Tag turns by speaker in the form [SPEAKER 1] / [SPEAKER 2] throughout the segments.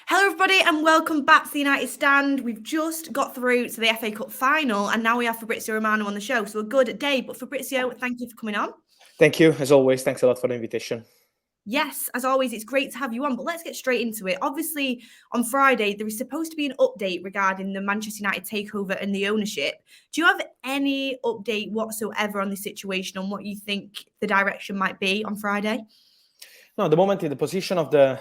[SPEAKER 1] Hello, everybody, and welcome back to the United Stand. We've just got through to the FA Cup final, and now we have Fabrizio Romano on the show. So a good day. But Fabrizio, thank you for coming on.
[SPEAKER 2] Thank you, as always. Thanks a lot for the invitation.
[SPEAKER 1] Yes, as always, it's great to have you on, but let's get straight into it. Obviously, on Friday, there is supposed to be an update regarding the Manchester United takeover and the ownership. Do you have any update whatsoever on the situation, on what you think the direction might be on Friday?
[SPEAKER 2] No, at the moment, the position of the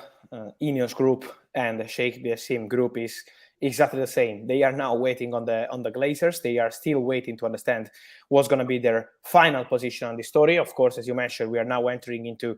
[SPEAKER 2] Ineos group and the Sheikh Jassim group is exactly the same. They are now waiting on the Glazers. They are still waiting to understand what's going to be their final position on the story. Of course, as you mentioned, we are now entering into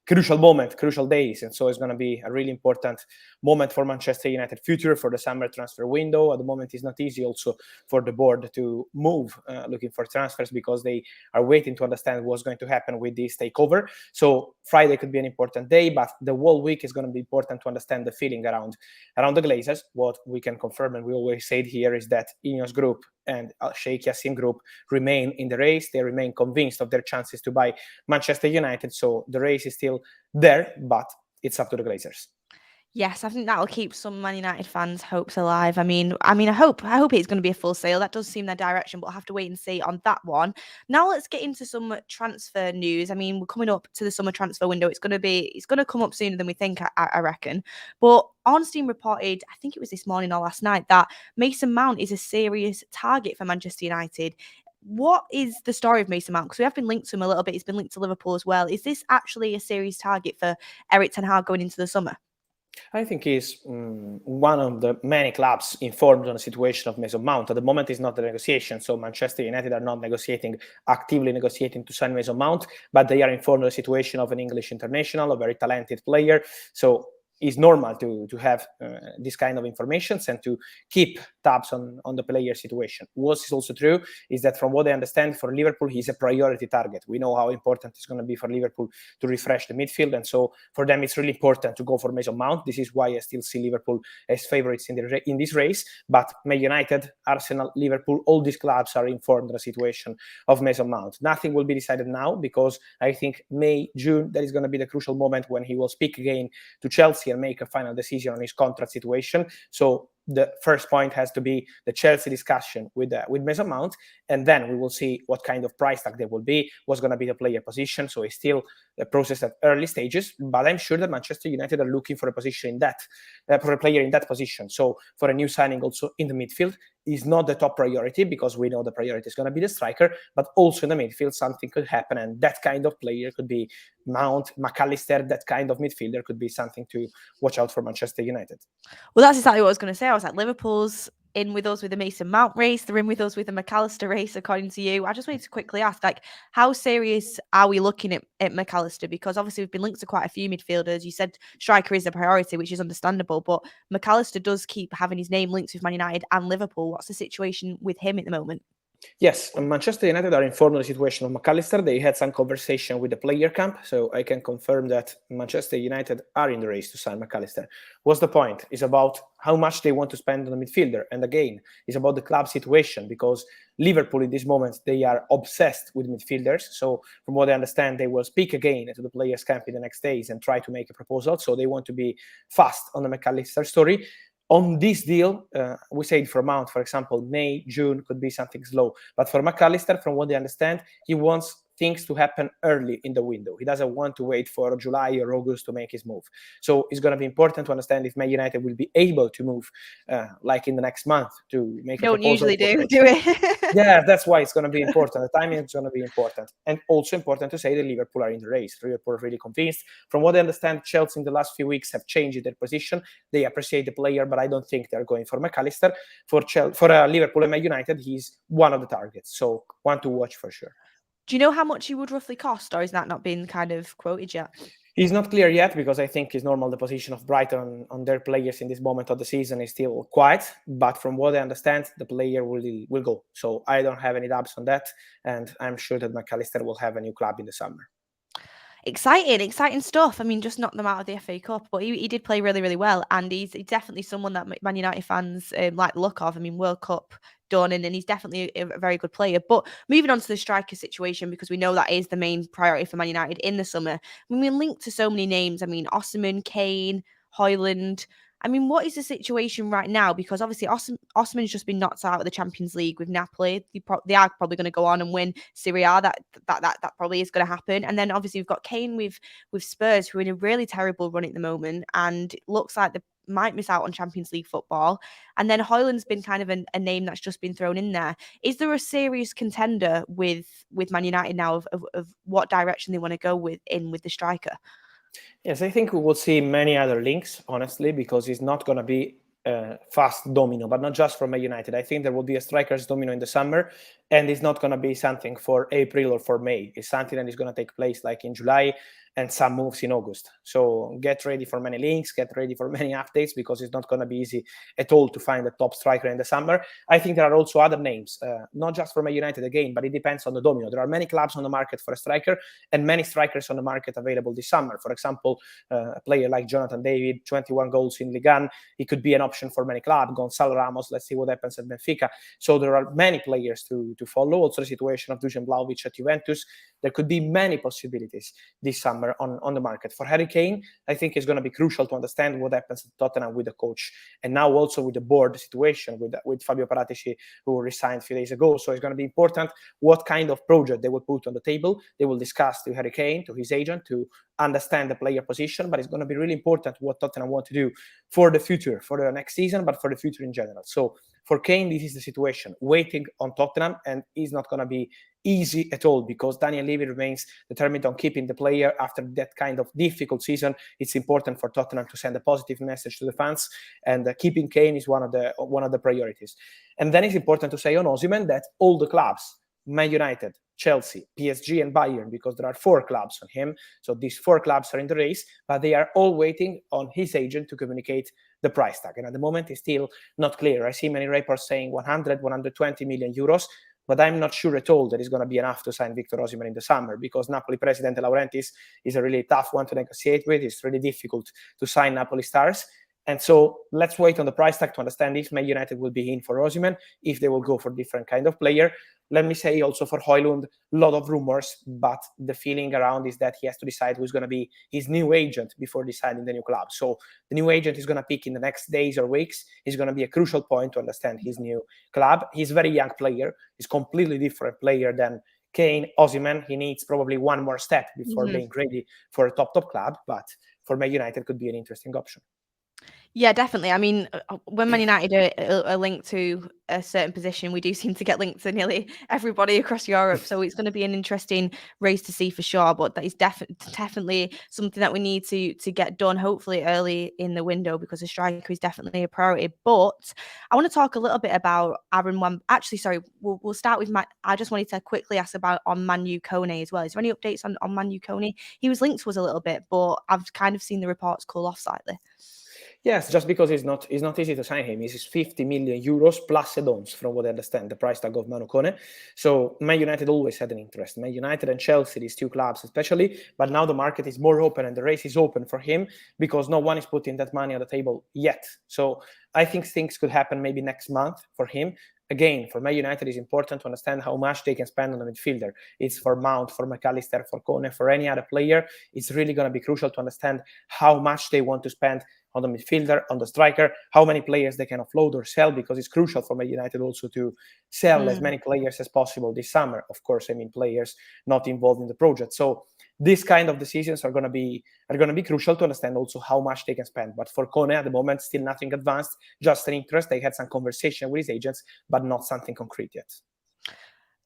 [SPEAKER 2] crucial days, and so it's going to be a really important moment for Manchester United future, for the summer transfer window. At the moment, it's not easy also for the board to move looking for transfers, because they are waiting to understand what's going to happen with this takeover. So Friday could be an important day, but the whole week is going to be important to understand the feeling around the Glazers. What we can confirm, and we always say it here, is that Ineos group and Sheikh Jassim group remain in the race. They remain convinced of their chances to buy Manchester United. So the race is still there, but it's up to the Glazers.
[SPEAKER 3] Yes, I think that'll keep some Man United fans' hopes alive. I mean, I hope it's going to be a full sale. That does seem their direction, but we'll have to wait and see on that one. Now let's get into some transfer news. I mean, we're coming up to the summer transfer window. It's going to come up sooner than we think, I reckon. But Ornstein reported, I think it was this morning or last night, that Mason Mount is a serious target for Manchester United. What is the story of Mason Mount? Because we have been linked to him a little bit. He's been linked to Liverpool as well. Is this actually a serious target for Erik ten Hag going into the summer?
[SPEAKER 2] I think he's one of the many clubs informed on the situation of Mason Mount. At the moment, it's not the negotiation, so Manchester United are not actively negotiating to sign Mason Mount, but they are informed of the situation of an English international, a very talented player. So it's normal to have this kind of information and to keep tabs on the player situation. What is also true is that, from what I understand, for Liverpool, he's a priority target. We know how important it's going to be for Liverpool to refresh the midfield, and so for them it's really important to go for Mason Mount. This is why I still see Liverpool as favourites in this race. But Man United, Arsenal, Liverpool, all these clubs are informed of the situation of Mason Mount. Nothing will be decided now, because I think May, June, that is going to be the crucial moment when he will speak again to Chelsea and make a final decision on his contract situation. So the first point has to be the Chelsea discussion with Mason Mount, and then we will see what kind of price tag there will be, what's going to be the player position. So it's still a process at early stages, but I'm sure that Manchester United are looking for a position in that, for a player in that position. So for a new signing also in the midfield is not the top priority, because we know the priority is going to be the striker, but also in the midfield something could happen, and that kind of player could be Mount, Mac Allister. That kind of midfielder could be something to watch out for Manchester United.
[SPEAKER 3] Well, that's exactly what I was going to say. I was like, Liverpool's in with us with the Mason Mount race. They're in with us with the Mac Allister race, according to you. I just wanted to quickly ask, like, how serious are we looking at Mac Allister? Because obviously we've been linked to quite a few midfielders. You said striker is a priority, which is understandable, but Mac Allister does keep having his name linked with Man United and Liverpool. What's the situation with him at the moment?
[SPEAKER 2] Yes, Manchester United are informed of the situation of Mac Allister. They had some conversation with the player camp, so I can confirm that Manchester United are in the race to sign Mac Allister. What's the point? It's about how much they want to spend on the midfielder, and again, it's about the club situation, because Liverpool in this moment, they are obsessed with midfielders. So from what I understand, they will speak again to the players camp in the next days and try to make a proposal. So they want to be fast on the Mac Allister story. On this deal, we said for Mount, for example, May, June could be something slow. But for Mac Allister, from what they understand, he wants things to happen early in the window. He doesn't want to wait for July or August to make his move. So it's going to be important to understand if Man United will be able to move like in the next month to make a proposal.
[SPEAKER 3] Don't usually do it.
[SPEAKER 2] Yeah, that's why it's going to be important. The timing is going to be important. And also important to say that Liverpool are in the race. Liverpool are really convinced. From what I understand, Chelsea in the last few weeks have changed their position. They appreciate the player, but I don't think they're going for Mac Allister. For Liverpool and Man United, he's one of the targets. So one to watch for sure.
[SPEAKER 3] Do you know how much he would roughly cost, or is that not been kind of quoted yet?
[SPEAKER 2] He's not clear yet, because I think it's normal the position of Brighton on their players in this moment of the season is still quiet. But from what I understand, the player will go. So I don't have any doubts on that, and I'm sure that Mac Allister will have a new club in the summer.
[SPEAKER 3] Exciting stuff. I mean, just knocked them out of the FA Cup, but he did play really, really well, and he's definitely someone that Man United fans like the look of. I mean, World Cup done, and he's definitely a very good player. But moving on to the striker situation, because we know that is the main priority for Man United in the summer. I mean, we're linked to so many names. I mean, Osimhen, Kane, Højlund. I mean, what is the situation right now? Because obviously Osimhen's just been knocked out of the Champions League with Napoli. They are probably going to go on and win Serie A. That probably is going to happen. And then obviously we've got Kane with Spurs, who are in a really terrible run at the moment, and it looks like they might miss out on Champions League football. And then Højlund's been kind of a name that's just been thrown in there. Is there a serious contender with Man United now of what direction they want to go with the striker?
[SPEAKER 2] Yes, I think we will see many other links, honestly, because it's not going to be fast domino, but not just from Man United. I think there will be a strikers domino in the summer, and it's not going to be something for April or for May. It's something that is going to take place like in July and some moves in August. So get ready for many links, get ready for many updates, because it's not going to be easy at all to find a top striker in the summer. I think there are also other names, not just for Man United again, but it depends on the domino. There are many clubs on the market for a striker and many strikers on the market available this summer. For example, a player like Jonathan David, 21 goals in Ligue 1, he could be an option for many clubs. Gonzalo Ramos, let's see what happens at Benfica. So there are many players to follow. Also the situation of Dusan Vlahovic at Juventus. There could be many possibilities this summer on the market. For Harry Kane, I think it's going to be crucial to understand what happens at Tottenham with the coach, and now also with the board situation with Fabio Paratici, who resigned a few days ago. So it's going to be important what kind of project they will put on the table. They will discuss to Harry Kane, to his agent, to understand the player position, but it's going to be really important what Tottenham want to do for the future, for the next season, but for the future in general. So for Kane, this is the situation, waiting on Tottenham, and it's not going to be easy at all, because Daniel Levy remains determined on keeping the player after that kind of difficult season. It's important for Tottenham to send a positive message to the fans, and keeping Kane is one of the priorities. And then it's important to say on Osimhen that all the clubs, Man United, Chelsea, PSG, and Bayern, because there are 4 clubs on him. So these 4 clubs are in the race, but they are all waiting on his agent to communicate the price tag. And at the moment, it's still not clear. I see many reports saying 100, 120 million euros, but I'm not sure at all that it's going to be enough to sign Victor Osimhen in the summer, because Napoli president De Laurentiis is a really tough one to negotiate with. It's really difficult to sign Napoli stars. And so let's wait on the price tag to understand if Man United will be in for Osimhen, if they will go for different kind of player. Let me say also for Højlund, a lot of rumors, but the feeling around is that he has to decide who's going to be his new agent before deciding the new club. So the new agent is going to pick in the next days or weeks. It's going to be a crucial point to understand his new club. He's a very young player. He's a completely different player than Kane. Osimhen, he needs probably one more step before being ready for a top club, but for Man United could be an interesting option.
[SPEAKER 3] Yeah, definitely. I mean, when Man United are linked to a certain position, we do seem to get linked to nearly everybody across Europe. So it's going to be an interesting race to see for sure. But that is definitely something that we need to get done, hopefully early in the window, because a striker is definitely a priority. But I want to talk a little bit about Aaron Wan. Actually, sorry, we'll start with I just wanted to quickly ask about on Manu Kone as well. Is there any updates on Manu Kone? He was linked to us a little bit, but I've kind of seen the reports cool off slightly.
[SPEAKER 2] Yes, just because it's not easy to sign him. It's 50 million euros plus add-ons, from what I understand, the price tag of Manu Kone. So Man United always had an interest. Man United and Chelsea, these 2 clubs especially, but now the market is more open and the race is open for him, because no one is putting that money on the table yet. So I think things could happen maybe next month for him. Again, for Man United, it's important to understand how much they can spend on the midfielder. It's for Mount, for Mac Allister, for Kone, for any other player. It's really going to be crucial to understand how much they want to spend on the midfielder, on the striker, how many players they can offload or sell, because it's crucial for Man United also to sell as many players as possible this summer. Of course, I mean players not involved in the project. So these kind of decisions are going to be crucial to understand also how much they can spend. But for Kone at the moment, still nothing advanced, just an interest. They had some conversation with his agents, but not something concrete yet.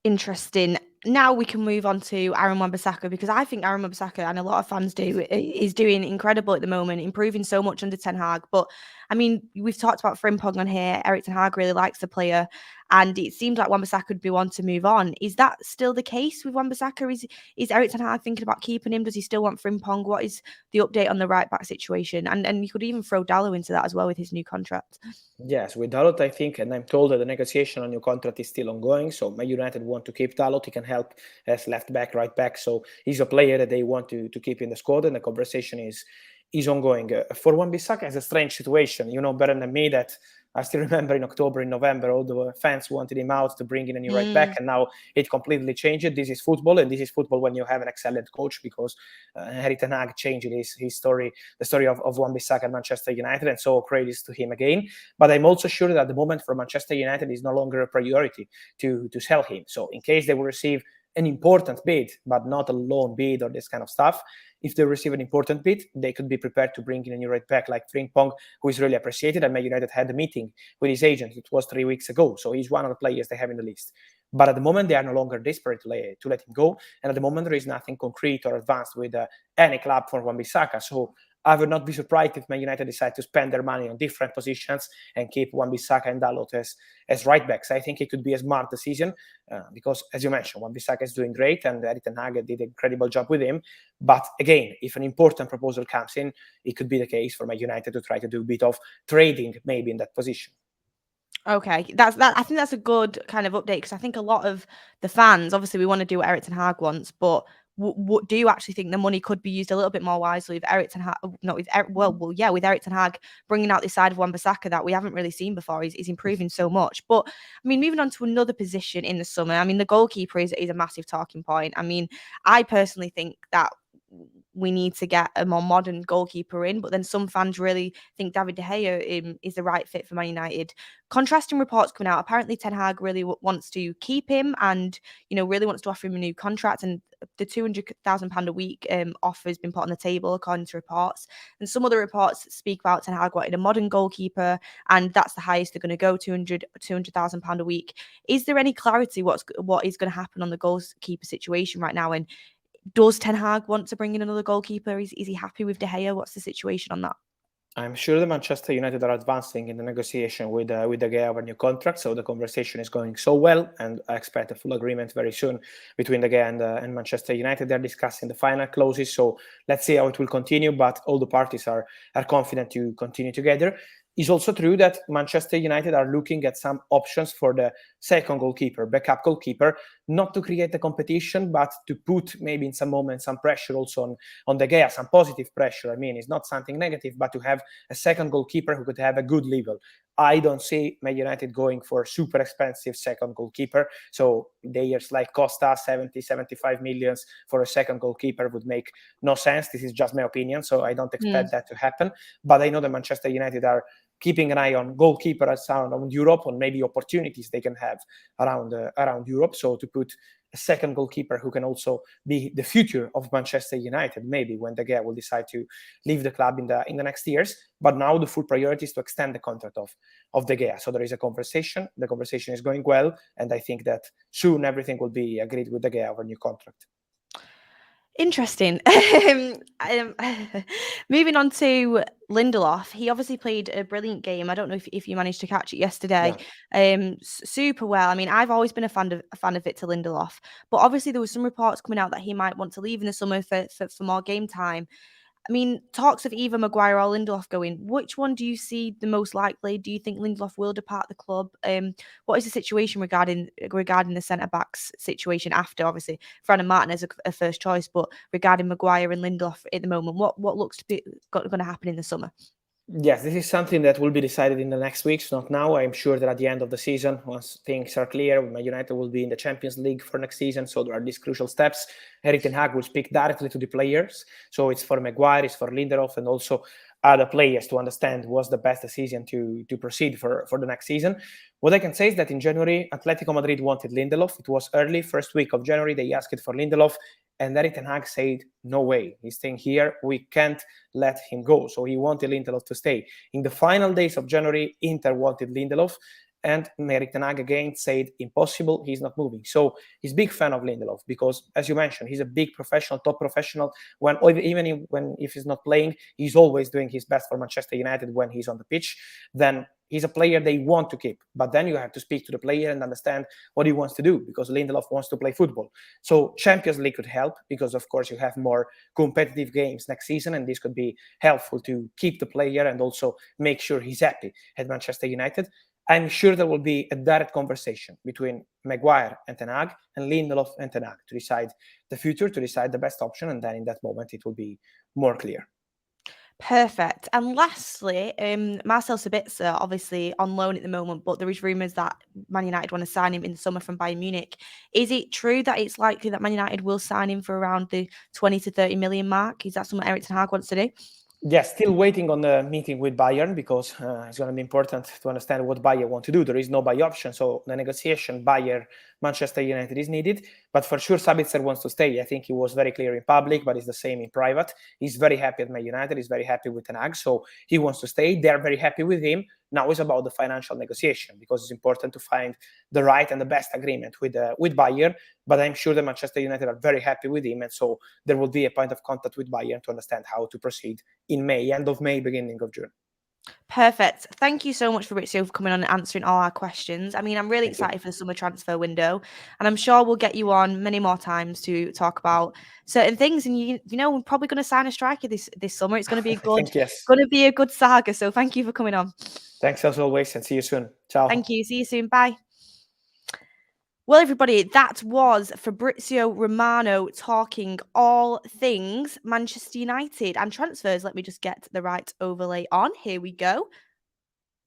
[SPEAKER 3] Interesting. Now we can move on to Aaron Wan-Bissaka, because I think Aaron Wan-Bissaka, and a lot of fans do, is doing incredible at the moment, improving so much under Ten Hag. But I mean, we've talked about Frimpong on here. Erik Ten Hag really likes the player, and it seems like Wan-Bissaka would be one to move on. Is that still the case with Wan-Bissaka? Is Erik Ten Hag thinking about keeping him? Does he still want Frimpong? What is the update on the right back situation? And you could even throw Dalot into that as well with his new contract.
[SPEAKER 2] Yes, with Dalot, I think, and I'm told that the negotiation on new contract is still ongoing. So Man United want to keep Dalot. He can help as left back, right back. So he's a player that they want to keep in the squad, and the conversation is ongoing. For Wan-Bissaka, it's a strange situation. You know better than me that I still remember in October, in November, all the fans wanted him out to bring in a new right back, and now it completely changed. This is football, and this is football when you have an excellent coach, because Erik ten Hag changed his story, the story of Wan-Bissaka at Manchester United, and so credits to him again. But I'm also sure that at the moment for Manchester United is no longer a priority to sell him. So in case they will receive an important bid, but not a loan bid or this kind of stuff, if they receive an important bid, they could be prepared to bring in a new right back like Frimpong, who is really appreciated. And Man United had a meeting with his agent. It was 3 weeks ago. So he's one of the players they have in the list. But at the moment, they are no longer desperate to let him go. And at the moment, there is nothing concrete or advanced with any club for Wan-Bissaka. So I would not be surprised if Man United decide to spend their money on different positions and keep Wan-Bissaka and Dalot as right backs. I think it could be a smart decision because, as you mentioned, Wan-Bissaka is doing great and Erik ten Hag did an incredible job with him. But again, if an important proposal comes in, it could be the case for Man United to try to do a bit of trading maybe in that position.
[SPEAKER 3] Okay, that. I think that's a good kind of update, because I think a lot of the fans, obviously, we want to do what Erik ten Hag wants, but what do you actually think the money could be used a little bit more wisely with Erik ten Hag? Not with with Erik ten Hag bringing out this side of Wan-Bissaka that we haven't really seen before. He's improving so much. But I mean, moving on to another position in the summer, I mean, the goalkeeper is a massive talking point. I mean, I personally think that we need to get a more modern goalkeeper in, but then some fans really think David De Gea is the right fit for Man United. Contrasting reports coming out. Apparently, Ten Hag really wants to keep him, and really wants to offer him a new contract. And the £200,000 a week offer has been put on the table, according to reports. And some other reports speak about Ten Hag wanting a modern goalkeeper, and that's the highest they're going to go, £200,000 a week. Is there any clarity what is going to happen on the goalkeeper situation right now? And does Ten Hag want to bring in another goalkeeper? Is he happy with De Gea? What's the situation on that?
[SPEAKER 2] I'm sure the Manchester United are advancing in the negotiation with De Gea over new contract. So the conversation is going so well, and I expect a full agreement very soon between De Gea and Manchester United. They're discussing the final clauses, so let's see how it will continue. But all the parties are confident to continue together. It's also true that Manchester United are looking at some options for the second goalkeeper, backup goalkeeper, not to create a competition, but to put maybe in some moments some pressure also on De Gea, some positive pressure. I mean, it's not something negative, but to have a second goalkeeper who could have a good level. I don't see Man United going for a super expensive second goalkeeper. So players like Costa, 70, 75 millions for a second goalkeeper would make no sense. This is just my opinion, so I don't expect that to happen. But I know that Manchester United are keeping an eye on goalkeepers around Europe, on maybe opportunities they can have around Europe. So to put a second goalkeeper who can also be the future of Manchester United, maybe when De Gea will decide to leave the club in the next years. But now the full priority is to extend the contract of De Gea. So there is a conversation. The conversation is going well, and I think that soon everything will be agreed with De Gea over a new contract.
[SPEAKER 3] Interesting. Moving on to Lindelof, he obviously played a brilliant game. I don't know if you managed to catch it yesterday. Yeah. Super well. I mean, I've always been a fan of Victor Lindelof, but obviously there were some reports coming out that he might want to leave in the summer for more game time. I mean, talks of either Maguire or Lindelof going. Which one do you see the most likely? Do you think Lindelof will depart the club? What is the situation regarding the centre backs situation after, obviously, Fran and Martin as a first choice, but regarding Maguire and Lindelof at the moment, what looks to be going to happen in the summer?
[SPEAKER 2] Yes, this is something that will be decided in the next weeks, not now. I'm sure that at the end of the season, once things are clear, Man United will be in the Champions League for next season. So there are these crucial steps. Erik ten Hag will speak directly to the players. So it's for Maguire, it's for Lindelof, and also other players to understand what's the best decision to proceed for the next season. What I can say is that in January, Atletico Madrid wanted Lindelof. It was early, first week of January, they asked for Lindelof. And Erik ten Hag said, no way, he's staying here. We can't let him go. So he wanted Lindelof to stay. In the final days of January, Inter wanted Lindelof. And Erik ten Hag again said, impossible, he's not moving. So he's a big fan of Lindelof because, as you mentioned, he's a big professional, top professional. If he's not playing, he's always doing his best for Manchester United when he's on the pitch. Then he's a player they want to keep. But then you have to speak to the player and understand what he wants to do, because Lindelof wants to play football. So Champions League could help because, of course, you have more competitive games next season, and this could be helpful to keep the player and also make sure he's happy at Manchester United. I'm sure there will be a direct conversation between Maguire and Ten Hag and Lindelof and Ten Hag to decide the future, to decide the best option, and then in that moment it will be more clear.
[SPEAKER 3] Perfect. And lastly, Marcel Sabitzer, obviously on loan at the moment, but there is rumours that Man United want to sign him in the summer from Bayern Munich. Is it true that it's likely that Man United will sign him for around the 20 to 30 million mark? Is that something Erik ten Hag wants to do?
[SPEAKER 2] Yes, still waiting on the meeting with Bayern because it's going to be important to understand what Bayern want to do. There is no buy option, so the negotiation Bayern Manchester United is needed. But for sure, Sabitzer wants to stay. I think he was very clear in public, but it's the same in private. He's very happy at Man United. He's very happy with Ten Hag, so he wants to stay. They're very happy with him. Now it's about the financial negotiation because it's important to find the right and the best agreement with Bayern. But I'm sure that Manchester United are very happy with him, and so there will be a point of contact with Bayern to understand how to proceed in May, end of May, beginning of June.
[SPEAKER 3] Perfect. Thank you so much, Fabrizio, for coming on and answering all our questions. I mean, I'm really excited for the summer transfer window, and I'm sure we'll get you on many more times to talk about certain things. And you know, we're probably going to sign a striker this summer. It's going to be a good saga. So thank you for coming on.
[SPEAKER 2] Thanks as always, and see you soon. Ciao.
[SPEAKER 3] Thank you. See you soon. Bye. Well, everybody, that was Fabrizio Romano talking all things Manchester United and transfers. Let me just get the right overlay on. Here we go.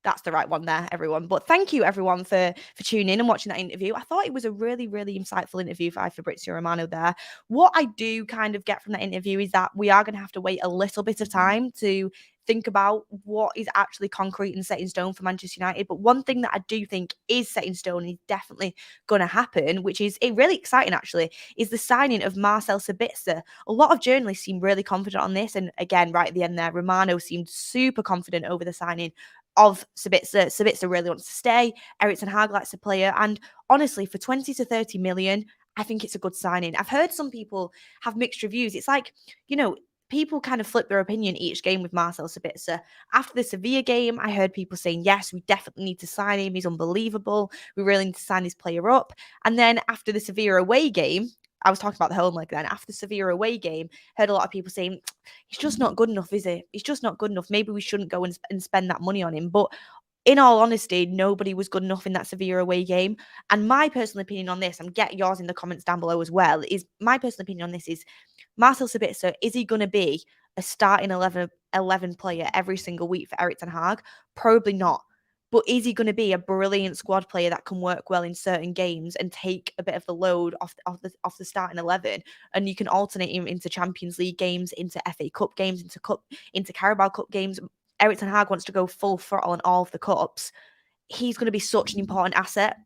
[SPEAKER 3] That's the right one there, everyone. But thank you, everyone, for tuning in and watching that interview. I thought it was a really, really insightful interview by Fabrizio Romano there. What I do kind of get from that interview is that we are going to have to wait a little bit of time to think about what is actually concrete and set in stone for Manchester United. But one thing that I do think is set in stone and is definitely going to happen, which is really exciting actually, is the signing of Marcel Sabitzer. A lot of journalists seem really confident on this. And again, right at the end there, Romano seemed super confident over the signing of Sabitzer. Sabitzer really wants to stay. Erik ten Hag likes the player. And honestly, for 20 to 30 million, I think it's a good signing. I've heard some people have mixed reviews. It's like, you know, people kind of flip their opinion each game with Marcel Sabitzer. After the Sevilla game, I heard people saying, yes, we definitely need to sign him. He's unbelievable. We really need to sign this player up. And then after the Sevilla away game, I was talking about the home leg then. After the Sevilla away game, heard a lot of people saying, he's just not good enough, is he? He's just not good enough. Maybe we shouldn't go and spend that money on him. But in all honesty, nobody was good enough in that Sevilla away game. And my personal opinion on this, and get yours in the comments down below as well, is my personal opinion on this is Marcel Sabitzer, is he going to be a starting 11 player every single week for Erik ten Hag? Probably not. But is he going to be a brilliant squad player that can work well in certain games and take a bit of the load off the starting 11? And you can alternate him into Champions League games, into FA Cup games, into Carabao Cup games. Erik ten Hag wants to go full throttle on all of the cups. He's going to be such an important asset.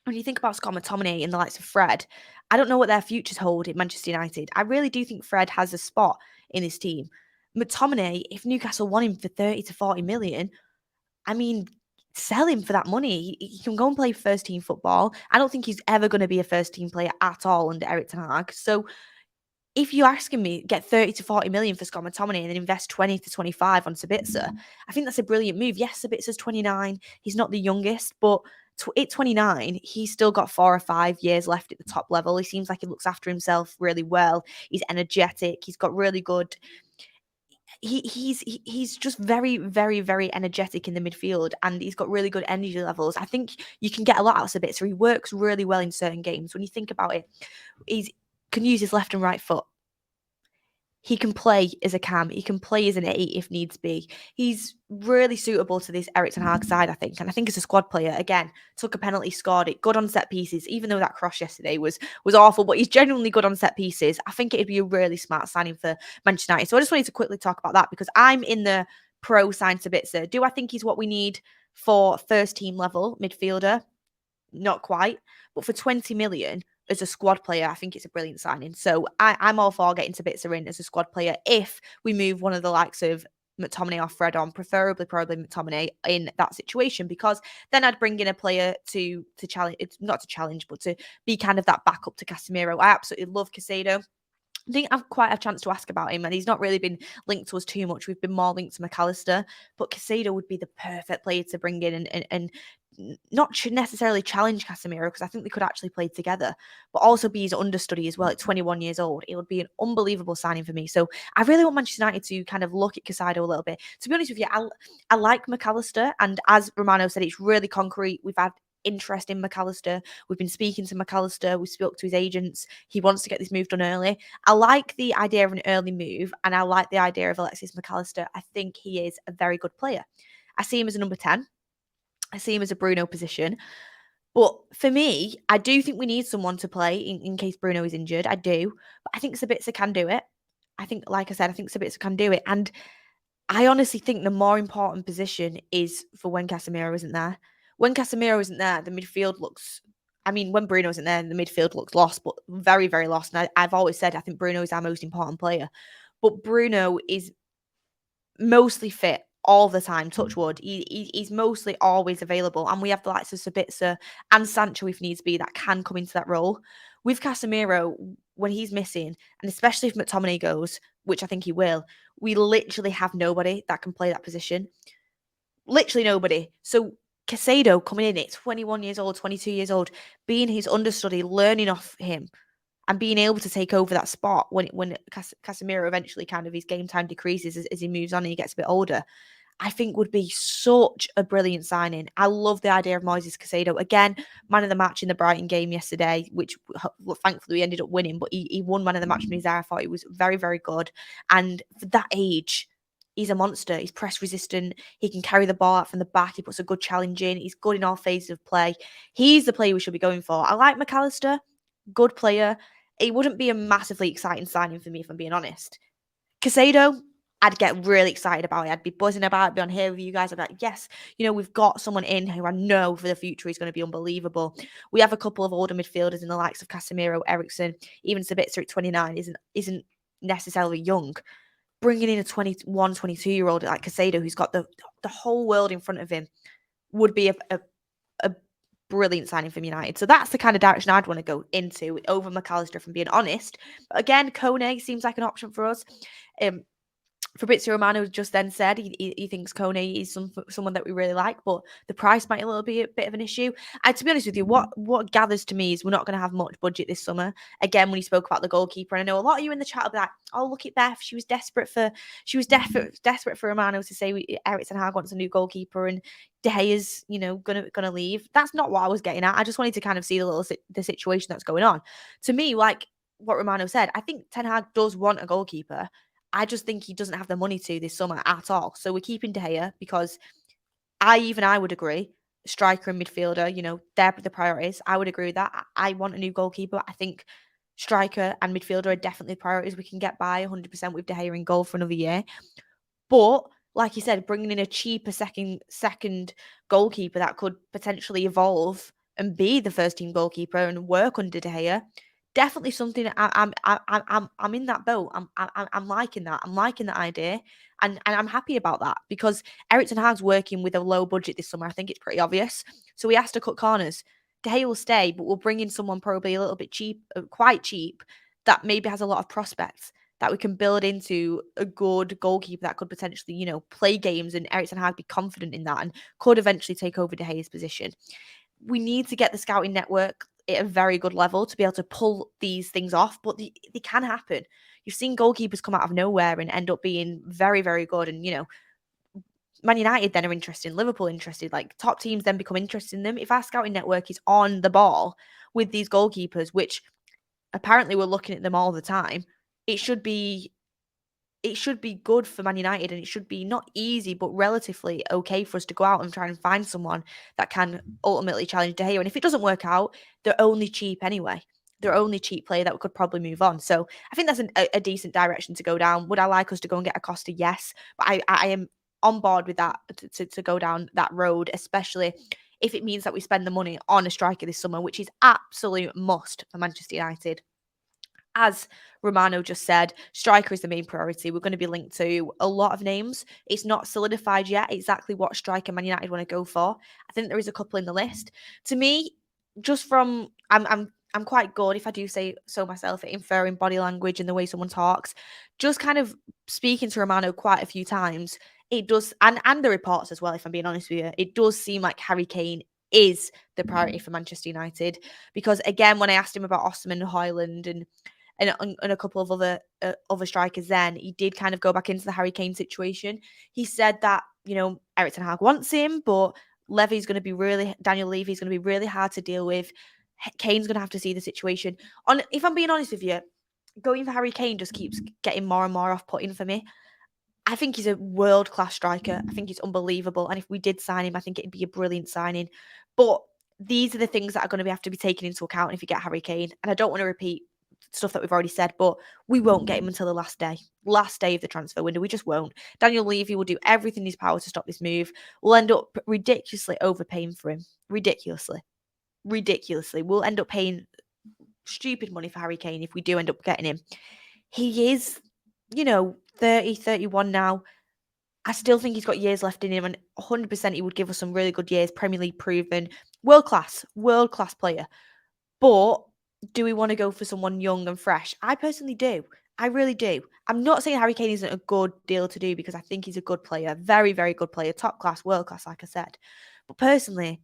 [SPEAKER 3] When you think about Scott McTominay and the likes of Fred, I don't know what their futures hold at Manchester United. I really do think Fred has a spot in this team. McTominay, if Newcastle want him for 30 to 40 million, I mean, sell him for that money. He can go and play first team football. I don't think he's ever going to be a first team player at all under Erik ten Hag. So if you're asking me, get 30 to 40 million for Scott McTominay and then invest 20 to 25 on Sabitzer, I think that's a brilliant move. Yes, Sabitzer's 29. He's not the youngest, but at 29, he's still got 4 or 5 years left at the top level. He seems like he looks after himself really well. He's energetic. He's got really good... He's just very, very, very energetic in the midfield, and he's got really good energy levels. I think you can get a lot out of Sabitzer. He works really well in certain games. When you think about it, he can use his left and right foot. He can play as a cam. He can play as an 8 if needs be. He's really suitable to this Erik ten Hag side, I think. And I think as a squad player, again, took a penalty, scored it, good on set pieces, even though that cross yesterday was awful, but he's genuinely good on set pieces. I think it'd be a really smart signing for Manchester United. So I just wanted to quickly talk about that because I'm in the pro sign Sabitzer. Do I think he's what we need for first team level midfielder? Not quite. But for 20 million, as a squad player, I think it's a brilliant signing. So I'm all for getting Sabitzer in as a squad player if we move one of the likes of McTominay or Fred on, preferably probably McTominay in that situation, because then I'd bring in a player to challenge, it's not to challenge, but to be kind of that backup to Casemiro. I absolutely love Caicedo. I didn't have quite a chance to ask about him, and he's not really been linked to us too much. We've been more linked to Mac Allister, but Caicedo would be the perfect player to bring in and not necessarily challenge Casemiro, because I think they could actually play together, but also be his understudy as well at 21 years old. It would be an unbelievable signing for me. So I really want Manchester United to kind of look at Caicedo a little bit. To be honest with you, I like Mac Allister, and as Romano said, it's really concrete. We've had interest in Mac Allister. We've been speaking to Mac Allister. We spoke to his agents. He wants to get this move done early. I like the idea of an early move, and I like the idea of Alexis Mac Allister. I think he is a very good player. I see him as a number 10. I see him as a Bruno position. But for me, I do think we need someone to play in case Bruno is injured. I do. But I think Sabitzer can do it. I think, like I said, I think Sabitzer can do it. And I honestly think the more important position is for when Casemiro isn't there. When Casemiro isn't there, the midfield looks... I mean, when Bruno isn't there, the midfield looks lost, but very, very lost. And I've always said I think Bruno is our most important player. But Bruno is mostly fit all the time, touch wood. He's mostly always available. And we have the likes of Sabitzer and Sancho, if needs be, that can come into that role. With Casemiro, when he's missing, and especially if McTominay goes, which I think he will, we literally have nobody that can play that position. Literally nobody. So Caicedo coming in at 21 years old, 22 years old, being his understudy, learning off him, and being able to take over that spot when Casemiro eventually kind of his game time decreases as he moves on and he gets a bit older, I think would be such a brilliant signing. I love the idea of Moises Caicedo. Again, man of the match in the Brighton game yesterday, which thankfully we ended up winning, but he won man of the match from his eye. I thought he was very, very good. And for that age, he's a monster. He's press resistant. He can carry the ball out from the back. He puts a good challenge in. He's good in all phases of play. He's the player we should be going for. I like Mac Allister. Good player. It wouldn't be a massively exciting signing for me, if I'm being honest. Caicedo, I'd get really excited about it. I'd be buzzing about it, be on here with you guys. I'd be like, yes, we've got someone in who I know for the future is going to be unbelievable. We have a couple of older midfielders in the likes of Casemiro, Eriksen, even Sabitzer at 29 isn't necessarily young. Bringing in a 21, 22-year-old like Caicedo, who's got the whole world in front of him, would be a brilliant signing from United. So that's the kind of direction I'd want to go into over Mac Allister, if I'm being honest. But again, Kone seems like an option for us. Fabrizio Romano just then said he thinks Kone is someone that we really like, but the price might be a bit of an issue. And to be honest with you, what gathers to me is we're not going to have much budget this summer. Again, when he spoke about the goalkeeper, and I know a lot of you in the chat will be like, "Oh, look at Beth, she was desperate for Romano to say Erik ten Hag wants a new goalkeeper and De Gea's gonna leave." That's not what I was getting at. I just wanted to kind of see the situation that's going on. To me, like what Romano said, I think Ten Hag does want a goalkeeper. I just think he doesn't have the money to this summer at all. So we're keeping De Gea because I would agree. Striker and midfielder, they're the priorities. I would agree with that. I want a new goalkeeper. I think striker and midfielder are definitely priorities. We can get by 100% with De Gea in goal for another year. But like you said, bringing in a cheaper second goalkeeper that could potentially evolve and be the first team goalkeeper and work under De Gea, definitely something I'm in that boat. I'm liking that. I'm liking that idea, and I'm happy about that because Erik ten Hag's working with a low budget this summer. I think it's pretty obvious. So he has to cut corners. De Gea will stay, but we'll bring in someone probably a little bit cheap, quite cheap, that maybe has a lot of prospects that we can build into a good goalkeeper that could potentially, play games, and Erik ten Hag be confident in that and could eventually take over De Gea's position. We need to get the scouting network at a very good level to be able to pull these things off, but they can happen. You've seen goalkeepers come out of nowhere and end up being very, very good. And, Man United then are interested, Liverpool interested, like top teams then become interested in them. If our scouting network is on the ball with these goalkeepers, which apparently we're looking at them all the time, it should be good for Man United, and it should be not easy, but relatively okay for us to go out and try and find someone that can ultimately challenge De Gea. And if it doesn't work out, they're only cheap anyway. They're only cheap player that could probably move on. So I think that's a decent direction to go down. Would I like us to go and get a Costa? Yes. But I am on board with that to go down that road, especially if it means that we spend the money on a striker this summer, which is absolute must for Manchester United. As Romano just said, striker is the main priority. We're going to be linked to a lot of names. It's not solidified yet exactly what striker Man United want to go for. I think there is a couple in the list. To me, just from I'm quite good, if I do say so myself, at inferring body language and the way someone talks. Just kind of speaking to Romano quite a few times, it does, and the reports as well, if I'm being honest with you, it does seem like Harry Kane is the priority for Manchester United. Because again, when I asked him about Osimhen, Højlund, and a couple of other strikers, then he did kind of go back into the Harry Kane situation. He said that Erik ten Hag wants him, but Daniel Levy's going to be really hard to deal with. Kane's going to have to see the situation. If I'm being honest with you, going for Harry Kane just keeps getting more and more off-putting for me. I think he's a world-class striker. I think he's unbelievable. And if we did sign him, I think it'd be a brilliant signing. But these are the things that are going to have to be taken into account if you get Harry Kane. And I don't want to repeat stuff that we've already said, but we won't get him until the last day of the transfer window. We just won't. Daniel Levy will do everything in his power to stop this move. We'll end up ridiculously overpaying for him. Ridiculously. We'll end up paying stupid money for Harry Kane if we do end up getting him. He is, 30, 31 now. I still think he's got years left in him, and 100% he would give us some really good years, Premier League proven, world-class player. But do we want to go for someone young and fresh? I personally do. I really do. I'm not saying Harry Kane isn't a good deal to do, because I think he's a good player, very, very good player, top class, world class, like I said. But personally,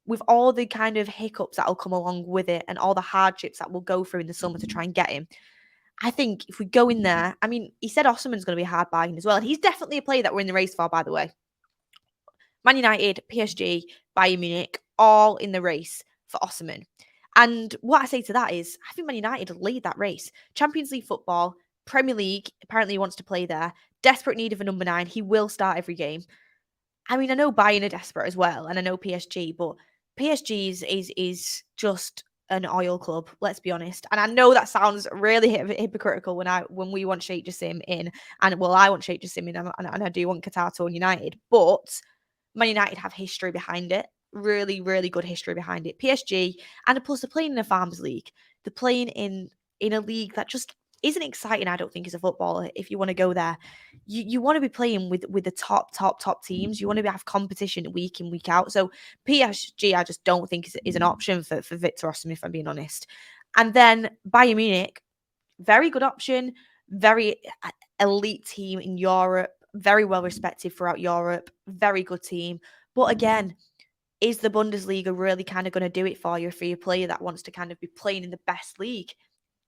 [SPEAKER 3] with all the kind of hiccups that will come along with it and all the hardships that we'll go through in the summer to try and get him, I think if we go in there, I mean, he said Osimhen's going to be a hard bargain as well. And he's definitely a player that we're in the race for, by the way. Man United, PSG, Bayern Munich, all in the race for Osimhen. And what I say to that is, I think Man United will lead that race. Champions League football, Premier League, apparently he wants to play there. Desperate need of a number 9. He will start every game. I mean, I know Bayern are desperate as well, and I know PSG, but PSG is just an oil club, let's be honest. And I know that sounds really hypocritical when we want Sheikh Jassim in, and well, I want Sheikh Jassim in, and I do want Qatar to own United, but Man United have history behind it, really, really good history behind it. PSG, and plus they're playing in a Farmers League. They're playing in a league that just isn't exciting, I don't think, as a footballer. If you want to go there, you want to be playing with the top teams. You want to have competition week in, week out. So PSG, I just don't think is an option for Victor Osimhen, if I'm being honest. And then Bayern Munich, very good option, very elite team in Europe, very well respected throughout Europe, very good team. But again, is the Bundesliga really kind of going to do it for you if you're a player that wants to kind of be playing in the best league?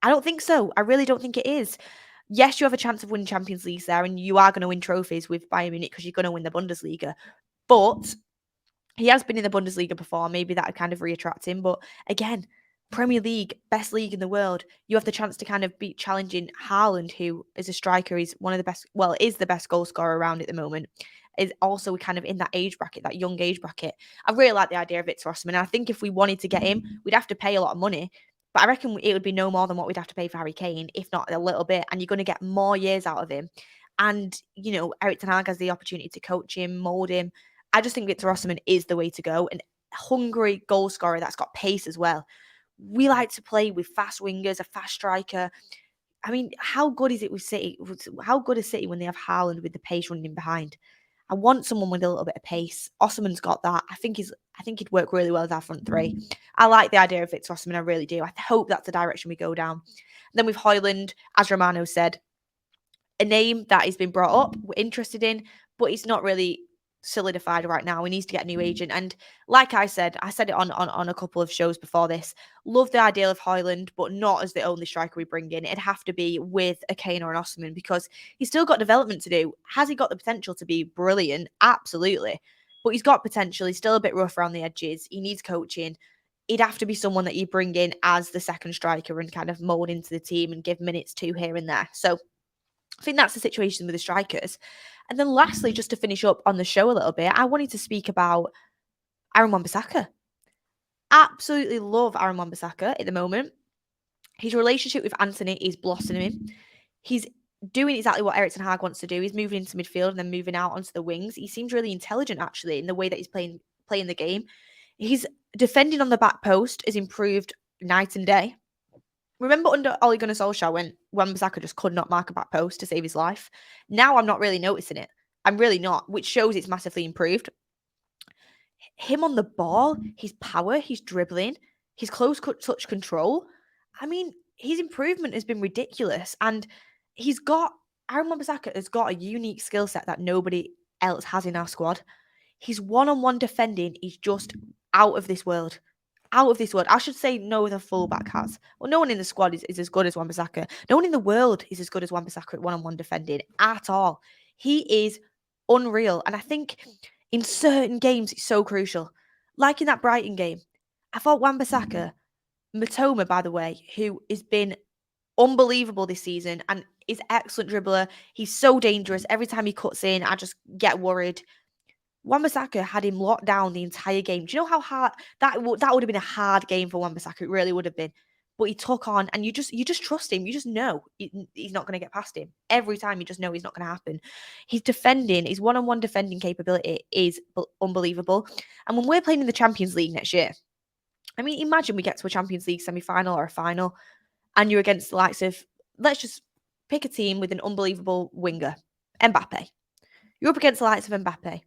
[SPEAKER 3] I don't think so. I really don't think it is. Yes, you have a chance of winning Champions League there, and you are going to win trophies with Bayern Munich because you're going to win the Bundesliga. But he has been in the Bundesliga before. Maybe that would kind of re-attract him. But again, Premier League, best league in the world. You have the chance to kind of be challenging Haaland, who is a striker. He's one of the best, well, is the best goal scorer around at the moment. Is also kind of in that age bracket, that young age bracket. I really like the idea of Victor Osimhen. I think if we wanted to get him, we'd have to pay a lot of money. But I reckon it would be no more than what we'd have to pay for Harry Kane, if not a little bit. And you're going to get more years out of him. And, Erik ten Hag has the opportunity to coach him, mould him. I just think Victor Osimhen is the way to go. And hungry goal scorer that's got pace as well. We like to play with fast wingers, a fast striker. I mean, how good is it with City? How good is City when they have Haaland with the pace running behind? I want someone with a little bit of pace. Osimhen's got that. I think he'd work really well as our front three. I like the idea of Victor Osimhen. I really do. I hope that's the direction we go down. And then with Højlund, as Romano said, a name that has been brought up, we're interested in, but it's not really solidified right now. He needs to get a new agent. And like I said it on a couple of shows before this, love the idea of Højlund, but not as the only striker we bring in. It'd have to be with a Kane or an Osimhen, because he's still got development to do. Has he got the potential to be brilliant? Absolutely. But he's got potential. He's still a bit rough around the edges. He needs coaching. It'd have to be someone that you bring in as the second striker and kind of mold into the team and give minutes to here and there. So I think that's the situation with the strikers. And then lastly, just to finish up on the show a little bit, I wanted to speak about Aaron Wan-Bissaka. Absolutely love Aaron Wan-Bissaka at the moment. His relationship with Anthony is blossoming. He's doing exactly what Erik ten Hag wants to do. He's moving into midfield and then moving out onto the wings. He seems really intelligent, actually, in the way that he's playing the game. His defending on the back post has improved night and day. Remember under Ole Gunnar Solskjaer when Wan-Bissaka just could not mark a back post to save his life? Now I'm not really noticing it. I'm really not, which shows it's massively improved. Him on the ball, his power, his dribbling, his close touch control. I mean, his improvement has been ridiculous. And Aaron Wan-Bissaka has got a unique skill set that nobody else has in our squad. His one-on-one defending is just out of this world. Out of this world. I should say no other fullback has. Well, no one in the squad is as good as Wan-Bissaka. No one in the world is as good as Wan-Bissaka at one-on-one defending at all. He is unreal. And I think in certain games, it's so crucial. Like in that Brighton game, I thought Wan-Bissaka, Matoma, by the way, who has been unbelievable this season and is excellent dribbler. He's so dangerous. Every time he cuts in, I just get worried. Wan-Bissaka had him locked down the entire game. Do you know how hard that would have been a hard game for Wan-Bissaka? It really would have been. But he took on, and you just trust him. You just know he's not going to get past him. Every time you just know he's not going to happen. His defending, his one-on-one defending capability is unbelievable. And when we're playing in the Champions League next year, I mean, imagine we get to a Champions League semi-final or a final, and you're against the likes of, let's just pick a team with an unbelievable winger, Mbappe. You're up against the likes of Mbappe.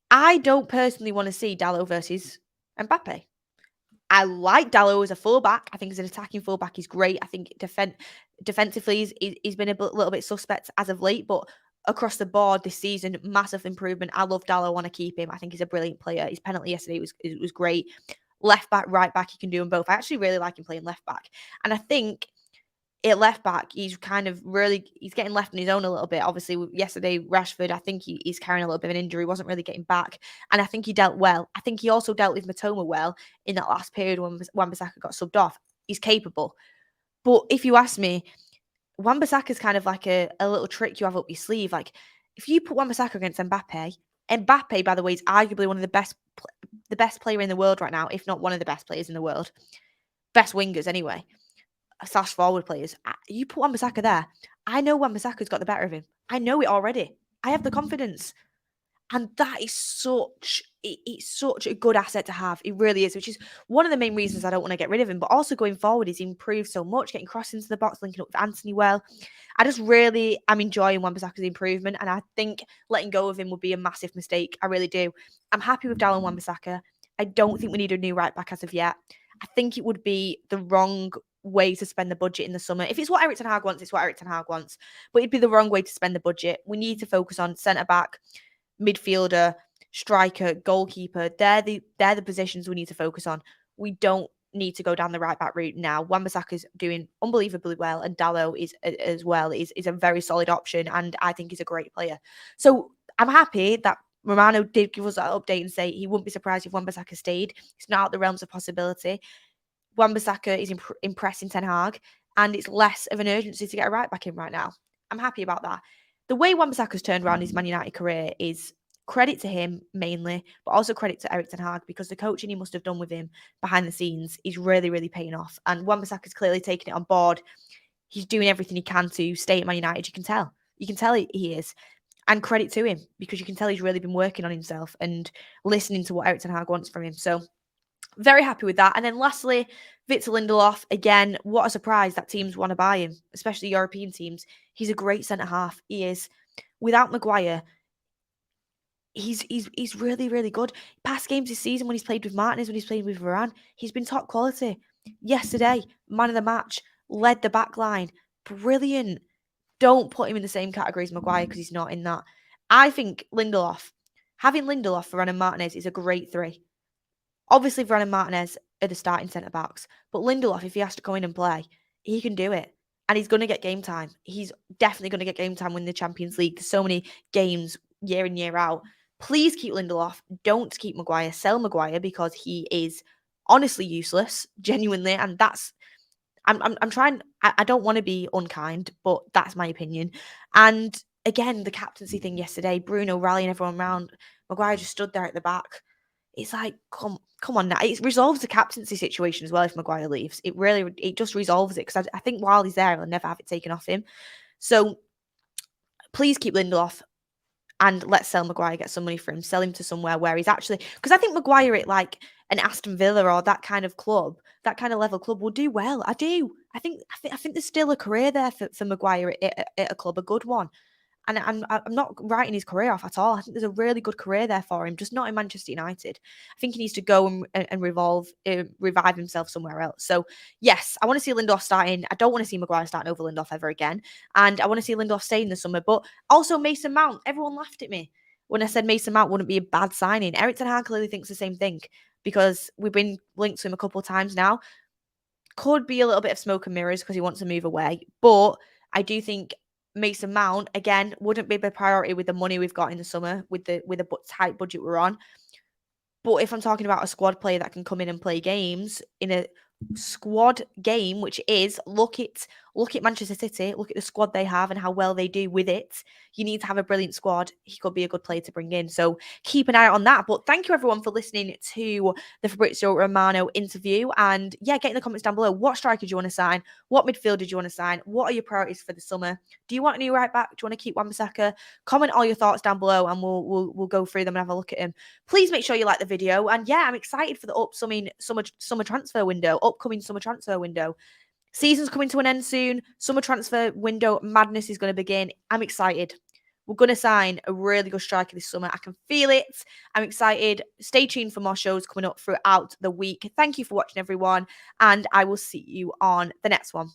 [SPEAKER 3] I don't personally want to see Dalot versus Mbappe. I like Dalot as a fullback. I think as an attacking fullback, he's great. I think defensively, he's been a little bit suspect as of late, but across the board this season, massive improvement. I love Dalot. I want to keep him. I think he's a brilliant player. His penalty yesterday was great. Left back, right back, he can do them both. I actually really like him playing left back. And I think at left back, he's getting left on his own a little bit. Obviously, yesterday, Rashford, I think he's carrying a little bit of an injury, wasn't really getting back. And I think he dealt well. I think he also dealt with Matoma well in that last period when Wan-Bissaka got subbed off. He's capable. But if you ask me, Wan-Bissaka is kind of like a little trick you have up your sleeve. Like, if you put Wan-Bissaka against Mbappe, by the way, is arguably one of the best player in the world right now, if not one of the best players in the world. Best wingers, anyway. / forward players. You put Wan-Bissaka there. I know Wan-Bissaka's got the better of him. I know it already. I have the confidence. And that is it's such a good asset to have. It really is, which is one of the main reasons I don't want to get rid of him. But also going forward, he's improved so much, getting crossed into the box, linking up with Anthony well. I'm enjoying Wan-Bissaka's improvement. And I think letting go of him would be a massive mistake. I really do. I'm happy with Dalot Wan-Bissaka. I don't think we need a new right back as of yet. I think it would be the wrong way to spend the budget in the summer. If it's what Erik ten Hag wants, it's what Erik ten Hag wants. But it'd be the wrong way to spend the budget. We need to focus on centre-back, midfielder, striker, goalkeeper. They're the positions we need to focus on. We don't need to go down the right back route now. Wan-Bissaka's doing unbelievably well, and Dalot is as well is a very solid option, and I think he's a great player. So I'm happy that Romano did give us that update and say he wouldn't be surprised if Wan-Bissaka stayed. It's not out the realms of possibility. Wan-Bissaka is impressing Ten Hag, and it's less of an urgency to get a right back in right now. I'm happy about that. The way Wan-Bissaka's turned around his Man United career is credit to him mainly, but also credit to Erik ten Hag, because the coaching he must have done with him behind the scenes is really, really paying off. And Wan-Bissaka's clearly taken it on board. He's doing everything he can to stay at Man United. You can tell. You can tell he is. And credit to him, because you can tell he's really been working on himself and listening to what Erik ten Hag wants from him. So very happy with that. And then lastly, Victor Lindelof. Again, what a surprise that teams want to buy him, especially European teams. He's a great centre-half. He is. Without Maguire, he's really, really good. Past games this season when he's played with Martinez, when he's played with Varane, he's been top quality. Yesterday, man of the match, led the back line. Brilliant. Don't put him in the same category as Maguire because he's not in that. I think having Lindelof, Varane and Martinez is a great three. Obviously, Varane and Martinez are the starting centre-backs. But Lindelof, if he has to go in and play, he can do it. And he's going to get game time. He's definitely going to get game time in the Champions League. There's so many games year in, year out. Please keep Lindelof. Don't keep Maguire. Sell Maguire because he is honestly useless, genuinely. And that's... I'm trying... I don't want to be unkind, but that's my opinion. And again, the captaincy thing yesterday, Bruno rallying everyone around. Maguire just stood there at the back. It's like, come on now. It resolves the captaincy situation as well if Maguire leaves. It just resolves it, because I think while he's there, he'll never have it taken off him. So please keep Lindelof and let's sell Maguire, get some money for him, sell him to somewhere where he's actually... Because I think Maguire at like an Aston Villa or that kind of club, that kind of level club will do well. I do. I think there's still a career there for Maguire at a club, a good one. And I'm not writing his career off at all. I think there's a really good career there for him, just not in Manchester United. I think he needs to go and revive himself somewhere else. So, yes, I want to see Lindelof starting. I don't want to see Maguire starting over Lindelof ever again. And I want to see Lindelof stay in the summer. But also Mason Mount. Everyone laughed at me when I said Mason Mount wouldn't be a bad signing. Erik ten Hag clearly thinks the same thing, because we've been linked to him a couple of times now. Could be a little bit of smoke and mirrors because he wants to move away. But I do think Mason Mount, again, wouldn't be the priority with the money we've got in the summer, with the tight budget we're on. But if I'm talking about a squad player that can come in and play games in a squad game, which is look at Manchester City, look at the squad they have and how well they do with it. You need to have a brilliant squad. He could be a good player to bring in. So keep an eye out on that. But thank you everyone for listening to the Fabrizio Romano interview. And yeah, get in the comments down below. What striker do you want to sign? What midfielder do you want to sign? What are your priorities for the summer? Do you want a new right back? Do you want to keep Wan-Bissaka? Comment all your thoughts down below and we'll go through them and have a look at them. Please make sure you like the video. And yeah, I'm excited for the upcoming summer transfer window. Season's coming to an end soon. Summer transfer window madness is going to begin. I'm excited. We're going to sign a really good striker this summer. I can feel it. I'm excited. Stay tuned for more shows coming up throughout the week. Thank you for watching, everyone. And I will see you on the next one.